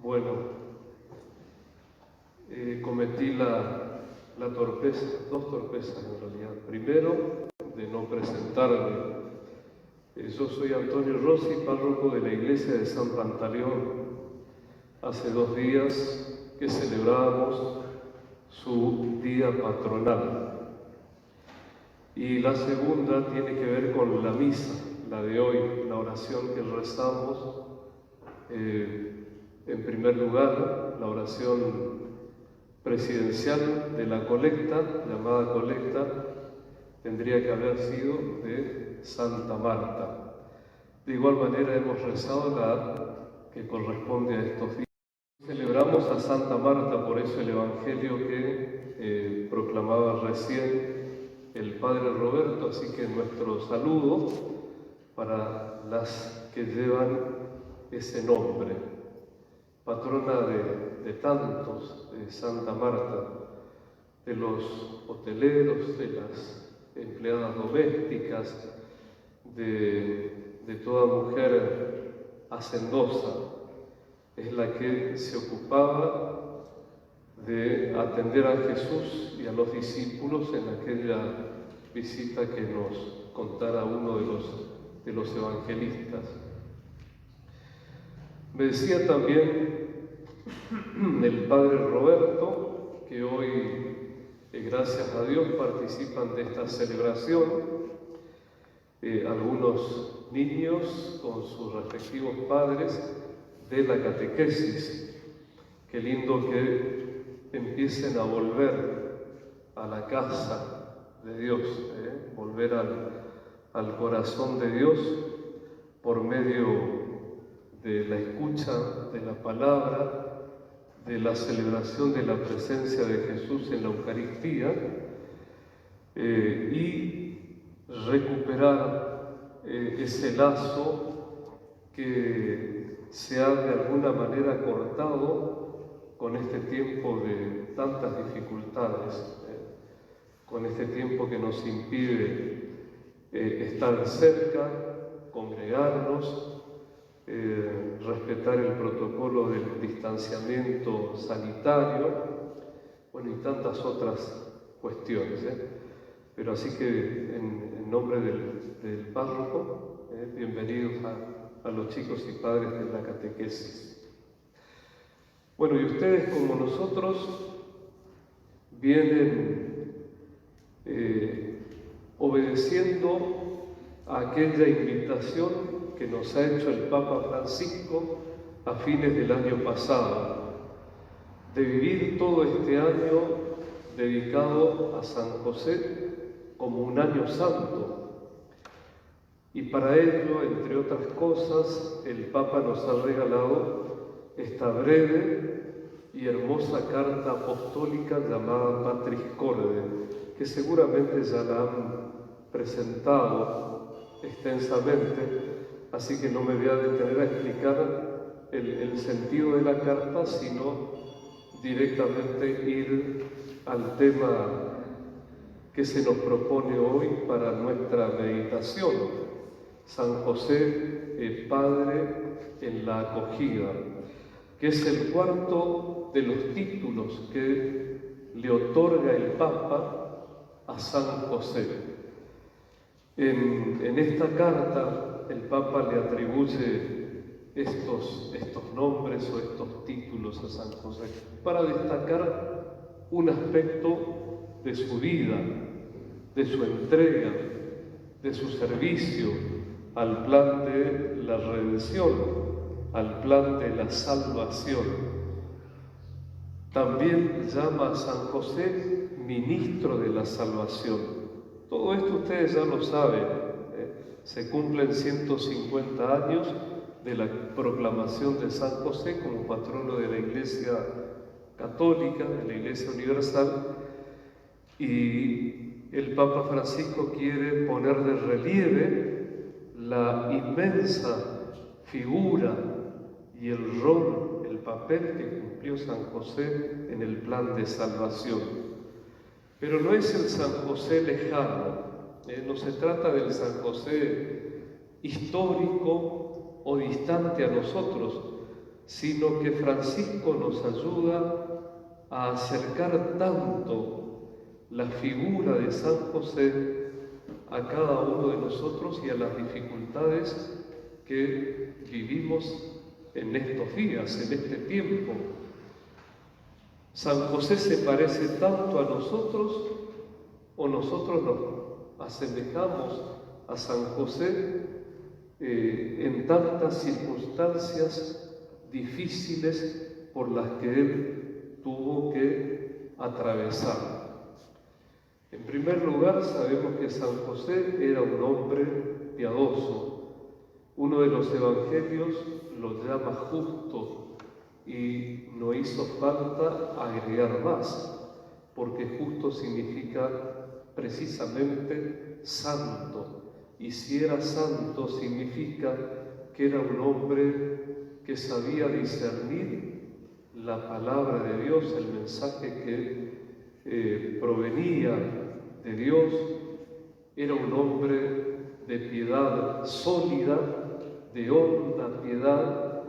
Bueno, cometí la torpeza, dos torpezas en realidad. Primero, de no presentarme. Yo soy Antonio Rossi, párroco de la iglesia de San Pantaleón. Hace 2 días que celebramos su día patronal. Y la segunda tiene que ver con la misa, la de hoy, la oración que rezamos. En primer lugar, la oración presidencial de la colecta, llamada colecta, tendría que haber sido de Santa Marta. De igual manera hemos rezado la que corresponde a estos días. Celebramos a Santa Marta, por eso el Evangelio que proclamaba recién el Padre Roberto, así que nuestro saludo para las que llevan ese nombre, patrona de tantos, de Santa Marta, de los hoteleros, de las empleadas domésticas, de toda mujer hacendosa. Es la que se ocupaba de atender a Jesús y a los discípulos en aquella visita que nos contara uno de los evangelistas. Me decía también el Padre Roberto que hoy, gracias a Dios, participan de esta celebración algunos niños con sus respectivos padres de la catequesis. Qué lindo que empiecen a volver a la casa de Dios, volver al corazón de Dios por medio de la escucha de la palabra, de la celebración de la presencia de Jesús en la Eucaristía y recuperar ese lazo que se ha de alguna manera cortado con este tiempo de tantas dificultades, con este tiempo que nos impide estar cerca, congregarnos, respetar el protocolo del distanciamiento sanitario, bueno, y tantas otras cuestiones. Pero así que en nombre del párroco, bienvenidos a los chicos y padres de la catequesis. Bueno, y ustedes como nosotros vienen obedeciendo a aquella invitación que nos ha hecho el Papa Francisco a fines del año pasado, de vivir todo este año dedicado a San José como un año santo. Y para ello, entre otras cosas, el Papa nos ha regalado esta breve y hermosa carta apostólica llamada Patris Corde, que seguramente ya la han presentado extensamente, así que no me voy a detener a explicar el sentido de la carta, sino directamente ir al tema que se nos propone hoy para nuestra meditación. San José, Padre en la acogida, que es el cuarto de los títulos que le otorga el Papa a San José. En esta carta el Papa le atribuye estos nombres o estos títulos a San José para destacar un aspecto de su vida, de su entrega, de su servicio al plan de la redención, al plan de la salvación. También llama a San José ministro de la salvación. Todo esto ustedes ya lo saben. Se cumplen 150 años de la proclamación de San José como patrono de la Iglesia Católica, de la Iglesia Universal, y el Papa Francisco quiere poner de relieve la inmensa figura y el rol, el papel que cumplió San José en el plan de salvación. Pero no es el San José lejano, no se trata del San José histórico o distante a nosotros, sino que Francisco nos ayuda a acercar tanto la figura de San José a cada uno de nosotros y a las dificultades que vivimos en estos días, en este tiempo. San José se parece tanto a nosotros o nosotros nos asemejamos a San José en tantas circunstancias difíciles por las que él tuvo que atravesar. En primer lugar, sabemos que San José era un hombre piadoso. Uno de los evangelios lo llama justo y no hizo falta agregar más, porque justo significa precisamente santo. Y si era santo, significa que era un hombre que sabía discernir la palabra de Dios, el mensaje que provenía de Dios. Era un hombre de piedad sólida, de honda piedad.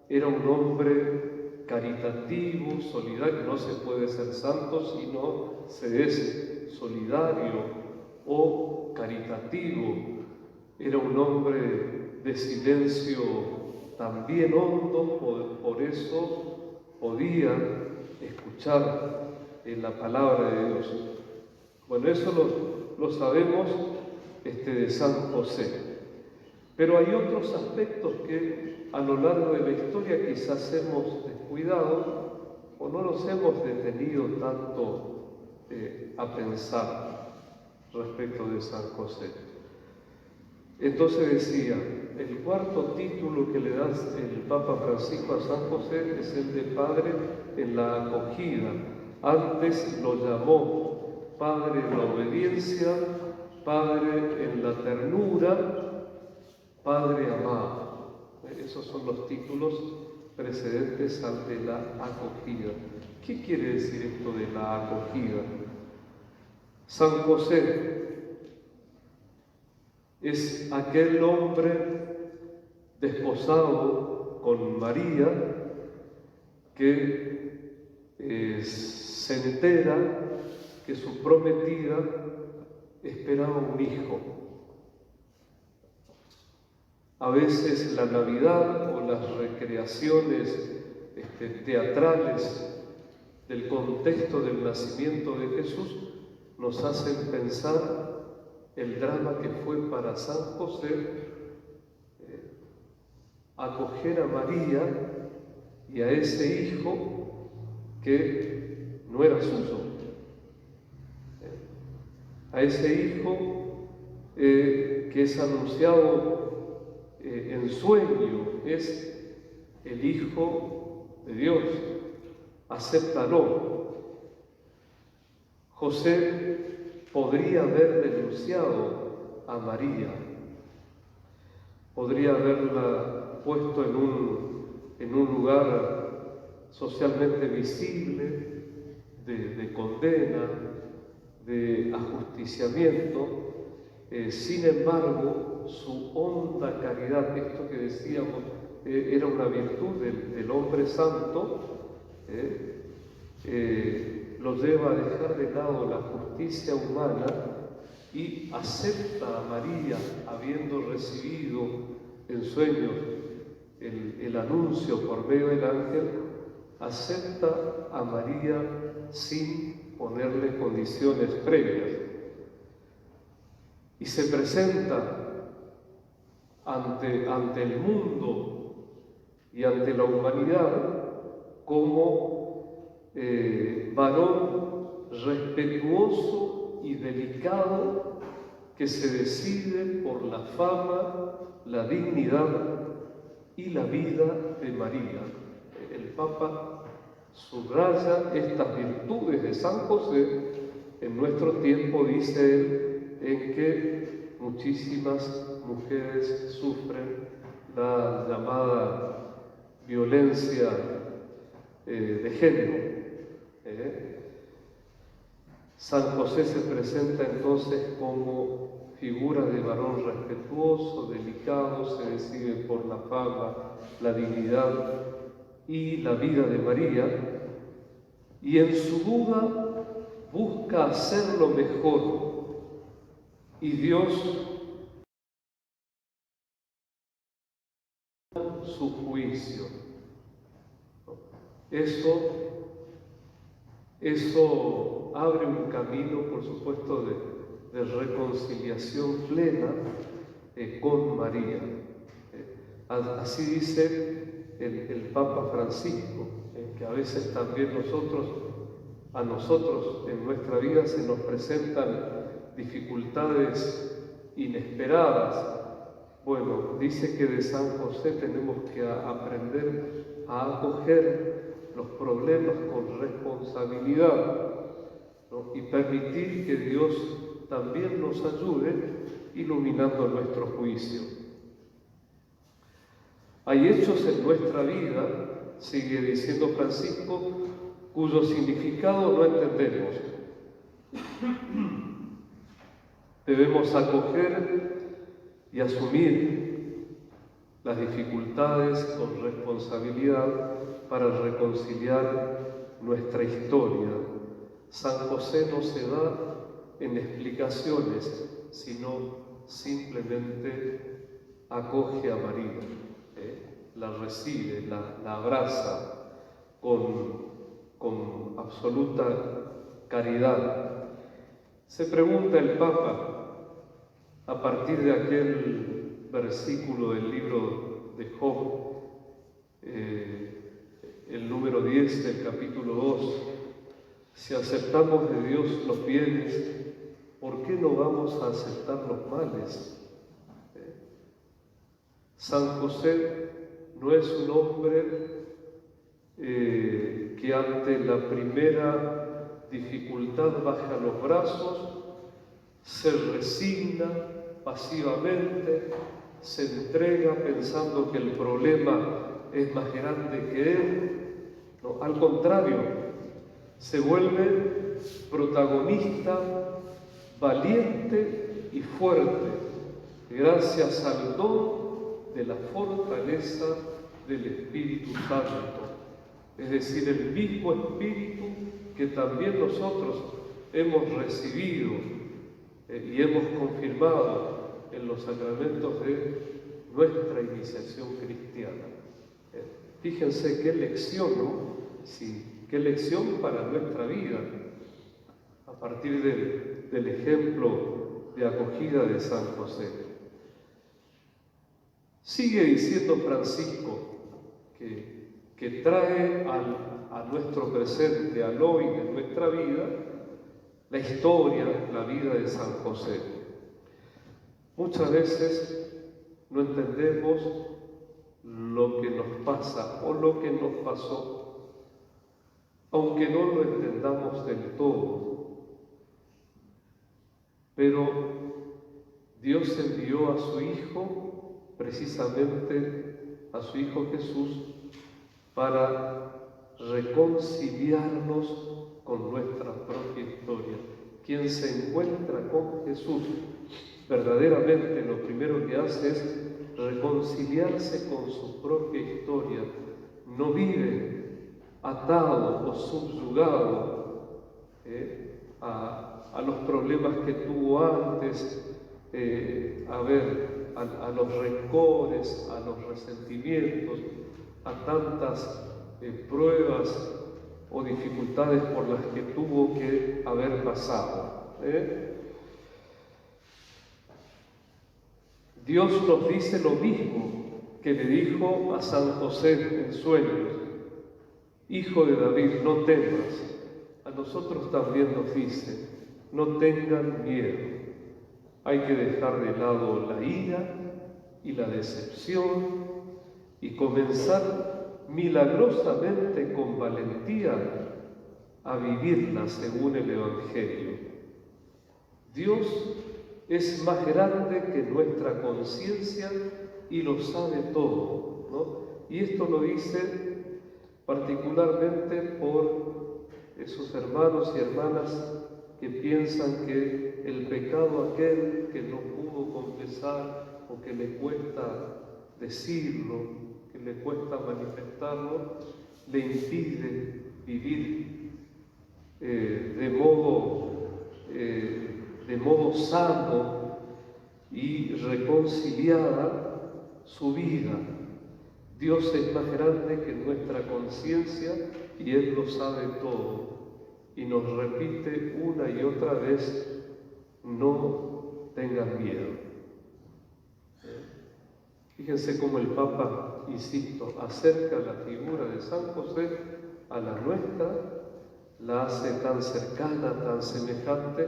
Era un hombre caritativo, solidario. No se puede ser santo si no se es solidario o caritativo. Era un hombre de silencio también hondo, por eso podía escuchar la palabra de Dios. Bueno, eso lo sabemos de San José. Pero hay otros aspectos que a lo largo de la historia quizás hemos descuidado o no nos hemos detenido tanto a pensar respecto de San José. Entonces decía, el cuarto título que le da el Papa Francisco a San José es el de Padre en la acogida. Antes lo llamó Padre en la obediencia, Padre en la ternura, Padre amado. Esos son los títulos precedentes al de la acogida. ¿Qué quiere decir esto de la acogida? San José es aquel hombre desposado con María que se entera que su prometida esperaba un hijo. A veces la Navidad o las recreaciones teatrales del contexto del nacimiento de Jesús nos hacen pensar el drama que fue para San José acoger a María y a ese hijo que no era suyo, a ese hijo que es anunciado en sueño, es el Hijo de Dios, acéptalo. José podría haber denunciado a María, podría haberla puesto en un lugar socialmente visible, de condena, de ajusticiamiento. Sin embargo, su honda caridad, esto que decíamos, era una virtud del hombre santo, lo lleva a dejar de lado la justicia humana y acepta a María, habiendo recibido en sueños el anuncio por medio del ángel, acepta a María sin ponerle condiciones previas. Y se presenta ante el mundo y ante la humanidad como varón respetuoso y delicado que se decide por la fama, la dignidad y la vida de María. El Papa subraya estas virtudes de San José. En nuestro tiempo, dice él, en que muchísimas mujeres sufren la llamada violencia de género. San José se presenta entonces como figura de varón respetuoso, delicado, se decide por la fama, la dignidad y la vida de María, y en su duda busca hacerlo mejor, y Dios su juicio. Eso abre un camino, por supuesto, de reconciliación plena con María. Así dice el Papa Francisco, que a veces también a nosotros en nuestra vida se nos presentan dificultades inesperadas. Bueno, dice que de San José tenemos que aprender a acoger los problemas con responsabilidad, ¿no? Y permitir que Dios también nos ayude iluminando nuestro juicio. Hay hechos en nuestra vida, sigue diciendo Francisco, cuyo significado no entendemos. Debemos acoger y asumir las dificultades con responsabilidad para reconciliar nuestra historia. San José no se da en explicaciones, sino simplemente acoge a María, la recibe, la abraza con absoluta caridad. Se pregunta el Papa, a partir de aquel versículo del libro de Job, el número 10 del capítulo 2, si aceptamos de Dios los bienes, ¿por qué no vamos a aceptar los males? San José no es un hombre que ante la primera dificultad baja los brazos, se resigna pasivamente, se entrega pensando que el problema es más grande que él. No, al contrario, se vuelve protagonista, valiente y fuerte, gracias al don de la fortaleza del Espíritu Santo. Es decir, el mismo Espíritu que también nosotros hemos recibido y hemos confirmado en los sacramentos de nuestra iniciación cristiana. Fíjense qué lección, ¿no? Sí, qué lección para nuestra vida, a partir del ejemplo de acogida de San José. Sigue diciendo Francisco que trae a nuestro presente, al hoy de nuestra vida, la historia, la vida de San José. Muchas veces no entendemos lo que nos pasa o lo que nos pasó, aunque no lo entendamos del todo. Pero Dios envió a su Hijo, precisamente a su Hijo Jesús, para reconciliarnos con nuestra propia historia. Quien se encuentra con Jesús, verdaderamente lo primero que hace es reconciliarse con su propia historia. No vive atado o subyugado a los problemas que tuvo antes, a los rencores, a los resentimientos, a tantas pruebas o dificultades por las que tuvo que haber pasado. Dios nos dice lo mismo que le dijo a San José en sueños: Hijo de David, no temas. A nosotros también nos dice: no tengan miedo. Hay que dejar de lado la ira y la decepción y comenzar milagrosamente con valentía a vivirla según el Evangelio. Dios es más grande que nuestra conciencia y lo sabe todo, ¿no? Y esto lo dice particularmente por esos hermanos y hermanas que piensan que el pecado aquel que no pudo confesar o que le cuesta decirlo, que le cuesta manifestarlo, le impide vivir de modo sano y reconciliada su vida. Dios es más grande que nuestra conciencia y Él lo sabe todo. Y nos repite una y otra vez: no tengan miedo. Fíjense cómo el Papa, insisto, acerca la figura de San José a la nuestra, la hace tan cercana, tan semejante,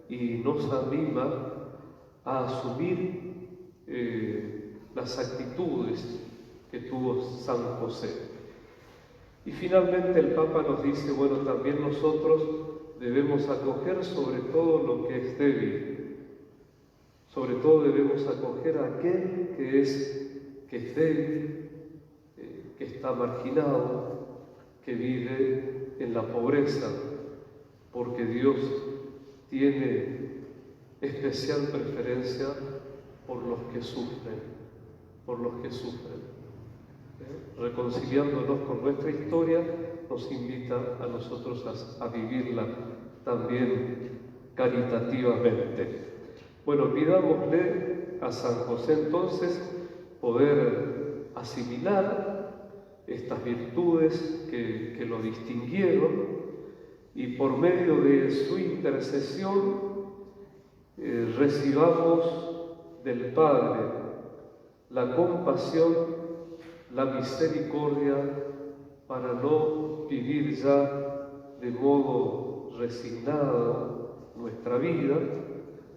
y nos anima a asumir las actitudes que tuvo San José. Y finalmente el Papa nos dice, bueno, también nosotros debemos acoger sobre todo lo que es débil. Sobre todo debemos acoger a aquel que es débil, que está marginado, que vive en la pobreza, porque Dios tiene especial preferencia por los que sufren, Reconciliándonos con nuestra historia, nos invita a nosotros a vivirla también caritativamente. Bueno, pidámosle a San José entonces poder asimilar estas virtudes que lo distinguieron y por medio de su intercesión recibamos del Padre la compasión, la misericordia para no vivir ya de modo resignado nuestra vida,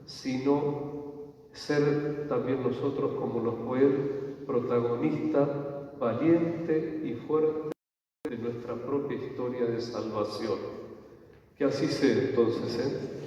sino ser también nosotros, como lo fue él, protagonista valiente y fuerte de nuestra propia historia de salvación. Que así sea entonces,